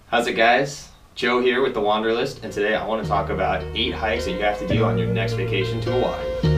How's it, guys? Joe here with the Wanderlist, and today I want to talk about 8 hikes that you have to do on your next vacation to Oahu.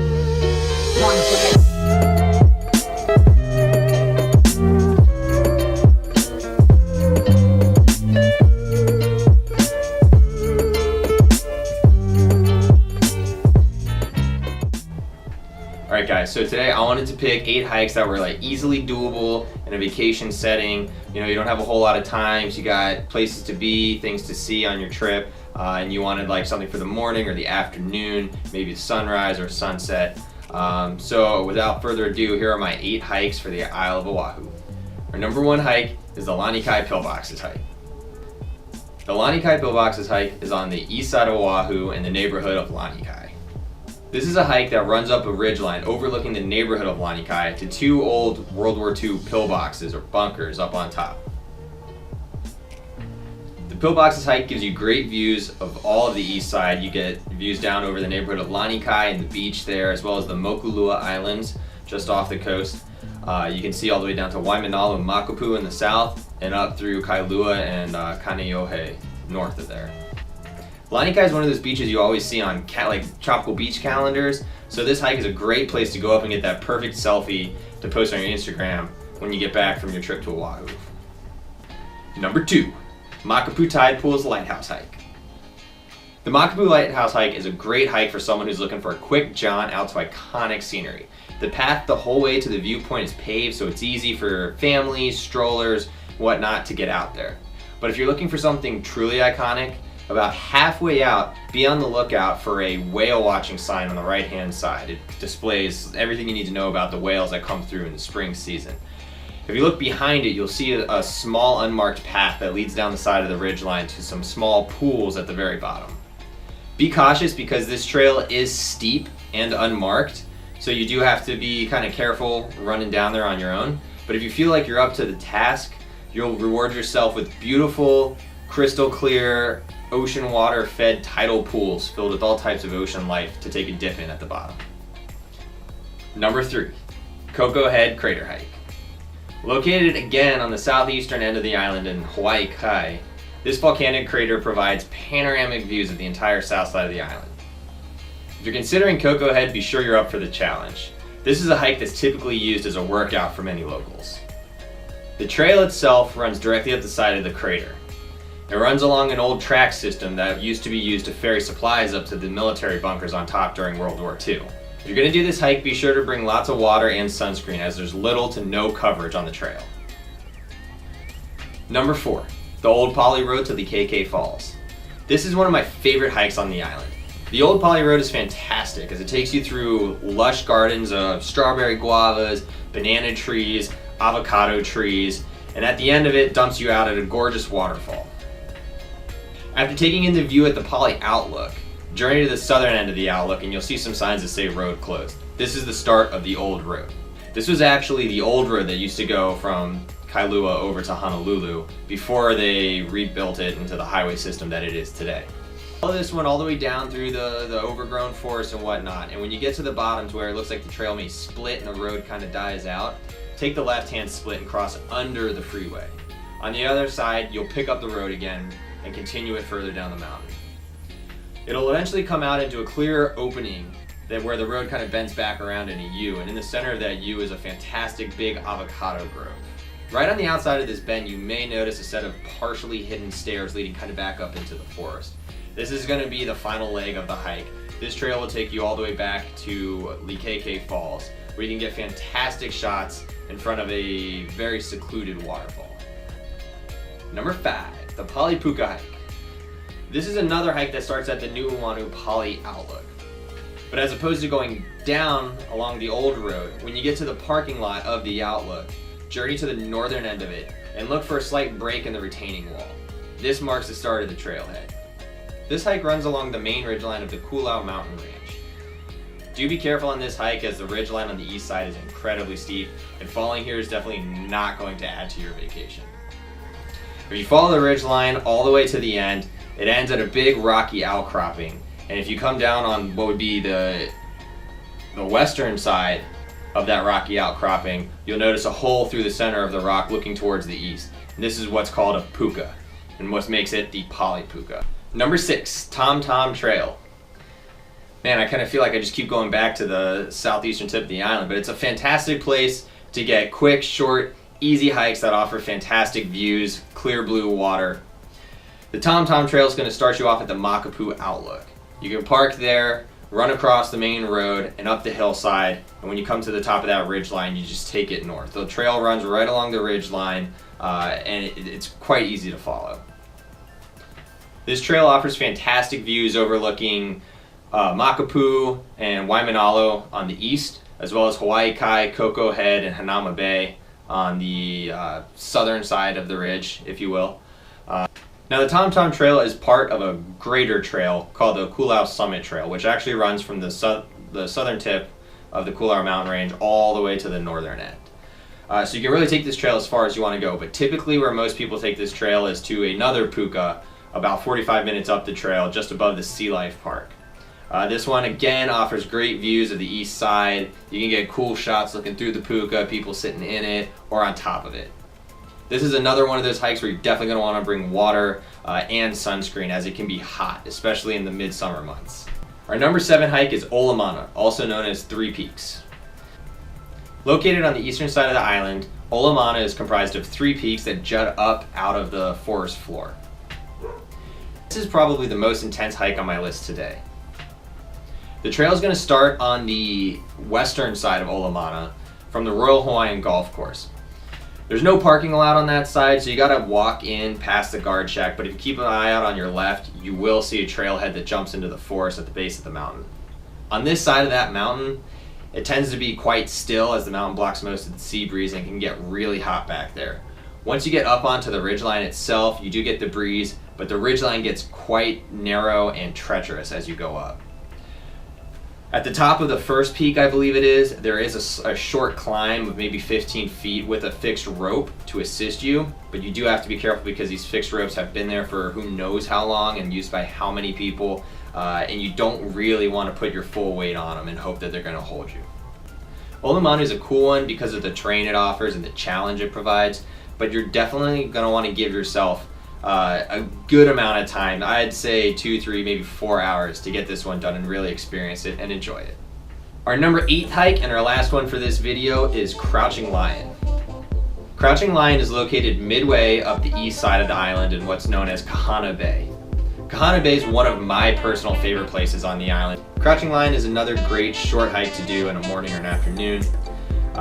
Alright guys, so today I wanted to pick 8 hikes that were like easily doable in a vacation setting. You know, you don't have a whole lot of time, so you got places to be, things to see on your trip, and you wanted like something for the morning or the afternoon, maybe the sunrise or sunset. So without further ado, here are my 8 hikes for the Isle of Oahu. Our number 1 hike is the Lanikai Pillboxes hike. The Lanikai Pillboxes hike is on the east side of Oahu in the neighborhood of Lanikai. This is a hike that runs up a ridgeline overlooking the neighborhood of Lanikai to 2 old World War II pillboxes or bunkers up on top. The pillboxes hike gives you great views of all of the east side. You get views down over the neighborhood of Lanikai and the beach there, as well as the Mokulua Islands just off the coast. You can see all the way down to Waimanalo and Makapuu in the south, and up through Kailua and Kaneohe north of there. Lanikai is one of those beaches you always see on like tropical beach calendars, so this hike is a great place to go up and get that perfect selfie to post on your Instagram when you get back from your trip to Oahu. Number 2, Makapuu Tide Pools Lighthouse Hike. The Makapuu Lighthouse Hike is a great hike for someone who's looking for a quick jaunt out to iconic scenery. The path the whole way to the viewpoint is paved, so it's easy for families, strollers, whatnot to get out there. But if you're looking for something truly iconic, about halfway out, be on the lookout for a whale watching sign on the right hand side. It displays everything you need to know about the whales that come through in the spring season. If you look behind it, you'll see a small unmarked path that leads down the side of the ridgeline to some small pools at the very bottom. Be cautious because this trail is steep and unmarked, so you do have to be kind of careful running down there on your own. But if you feel like you're up to the task, you'll reward yourself with beautiful, crystal clear, ocean water fed tidal pools filled with all types of ocean life to take a dip in at the bottom. Number 3, Koko Head Crater Hike. Located again on the southeastern end of the island in Hawaii Kai, this volcanic crater provides panoramic views of the entire south side of the island. If you're considering Koko Head, be sure you're up for the challenge. This is a hike that's typically used as a workout for many locals. The trail itself runs directly up the side of the crater. It runs along an old track system that used to be used to ferry supplies up to the military bunkers on top during World War II. If you're going to do this hike, be sure to bring lots of water and sunscreen, as there's little to no coverage on the trail. Number 4, the Old Pali Road to the KK Falls. This is one of my favorite hikes on the island. The Old Pali Road is fantastic as it takes you through lush gardens of strawberry guavas, banana trees, avocado trees, and at the end of it dumps you out at a gorgeous waterfall. After taking in the view at the Pali Outlook, journey to the southern end of the Outlook and you'll see some signs that say road closed. This is the start of the old road. This was actually the old road that used to go from Kailua over to Honolulu before they rebuilt it into the highway system that it is today. Follow this one all the way down through the overgrown forest and whatnot, and when you get to the bottom to where it looks like the trail may split and the road kind of dies out, take the left-hand split and cross under the freeway. On the other side, you'll pick up the road again and continue it further down the mountain. It'll eventually come out into a clear opening where the road kind of bends back around in a U, and in the center of that U is a fantastic big avocado grove. Right on the outside of this bend, you may notice a set of partially hidden stairs leading kind of back up into the forest. This is going to be the final leg of the hike. This trail will take you all the way back to KK Falls, where you can get fantastic shots in front of a very secluded waterfall. Number 5. The Pali Puka hike. This is another hike that starts at the Nu'uanu Pali Outlook. But as opposed to going down along the old road, when you get to the parking lot of the Outlook, journey to the northern end of it and look for a slight break in the retaining wall. This marks the start of the trailhead. This hike runs along the main ridgeline of the Kulau mountain range. Do be careful on this hike as the ridgeline on the east side is incredibly steep, and falling here is definitely not going to add to your vacation. If you follow the ridgeline all the way to the end, it ends at a big rocky outcropping, and if you come down on what would be the western side of that rocky outcropping, you'll notice a hole through the center of the rock looking towards the east. And this is what's called a puka. and what makes it the Pali Puka. Number 6, Tomo Trail. Man, I kind of feel like I just keep going back to the southeastern tip of the island, but it's a fantastic place to get quick, short, easy hikes that offer fantastic views, clear blue water. The Tomo Trail is going to start you off at the Makapuu outlook. You can park there, run across the main road and up the hillside, and when you come to the top of that ridge line, you just take it north. The trail runs right along the ridge line, and it's quite easy to follow. This trail offers fantastic views overlooking Makapuu and Waimanalo on the east, as well as Hawaii Kai, Koko Head, and Hanauma Bay on the southern side of the ridge, if you will. Now the Tomo Trail is part of a greater trail called the Kulau Summit Trail, which actually runs from the southern tip of the Kulau mountain range all the way to the northern end. So you can really take this trail as far as you want to go, but typically where most people take this trail is to another puka about 45 minutes up the trail just above the Sea Life Park. This one again offers great views of the east side. You can get cool shots looking through the puka, people sitting in it or on top of it. This is another one of those hikes where you're definitely going to want to bring water and sunscreen, as it can be hot, especially in the midsummer months. Our number 7 hike is Olomana, also known as Three Peaks. Located on the eastern side of the island, Olomana is comprised of 3 peaks that jut up out of the forest floor. This is probably the most intense hike on my list today. The trail is going to start on the western side of Olomana from the Royal Hawaiian Golf Course. There's no parking allowed on that side, so you gotta walk in past the guard shack, but if you keep an eye out on your left, you will see a trailhead that jumps into the forest at the base of the mountain. On this side of that mountain, it tends to be quite still as the mountain blocks most of the sea breeze and can get really hot back there. Once you get up onto the ridgeline itself, you do get the breeze, but the ridgeline gets quite narrow and treacherous as you go up. At the top of the first peak, I believe it is, there is a short climb of maybe 15 feet with a fixed rope to assist you, but you do have to be careful because these fixed ropes have been there for who knows how long and used by how many people, and you don't really want to put your full weight on them and hope that they're going to hold you. Olomana is a cool one because of the terrain it offers and the challenge it provides, but you're definitely going to want to give yourself a good amount of time. I'd say 2, 3, maybe 4 hours to get this one done and really experience it and enjoy it. Our number 8 hike and our last one for this video is Crouching Lion. Crouching Lion is located midway up the east side of the island in what's known as Kahana Bay. Kahana Bay is one of my personal favorite places on the island. Crouching Lion is another great short hike to do in a morning or an afternoon.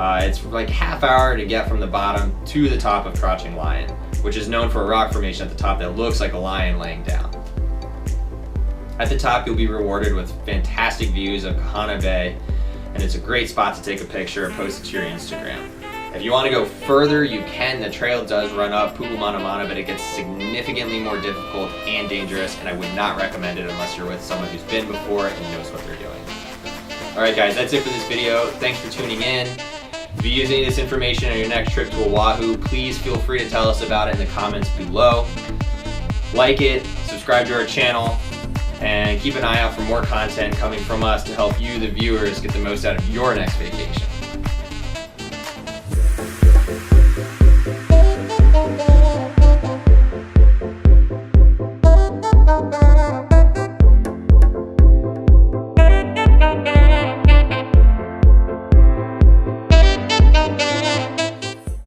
It's like half hour to get from the bottom to the top of Crouching Lion, which is known for a rock formation at the top that looks like a lion laying down. At the top, you'll be rewarded with fantastic views of Kahana Bay, and it's a great spot to take a picture and post it to your Instagram. If you want to go further, you can. The trail does run up Pu'umanamana, but it gets significantly more difficult and dangerous, and I would not recommend it unless you're with someone who's been before and knows what they're doing. Alright guys, that's it for this video. Thanks for tuning in. If you use any of this information on your next trip to Oahu, please feel free to tell us about it in the comments below. Like it, subscribe to our channel, and keep an eye out for more content coming from us to help you, the viewers, get the most out of your next vacation.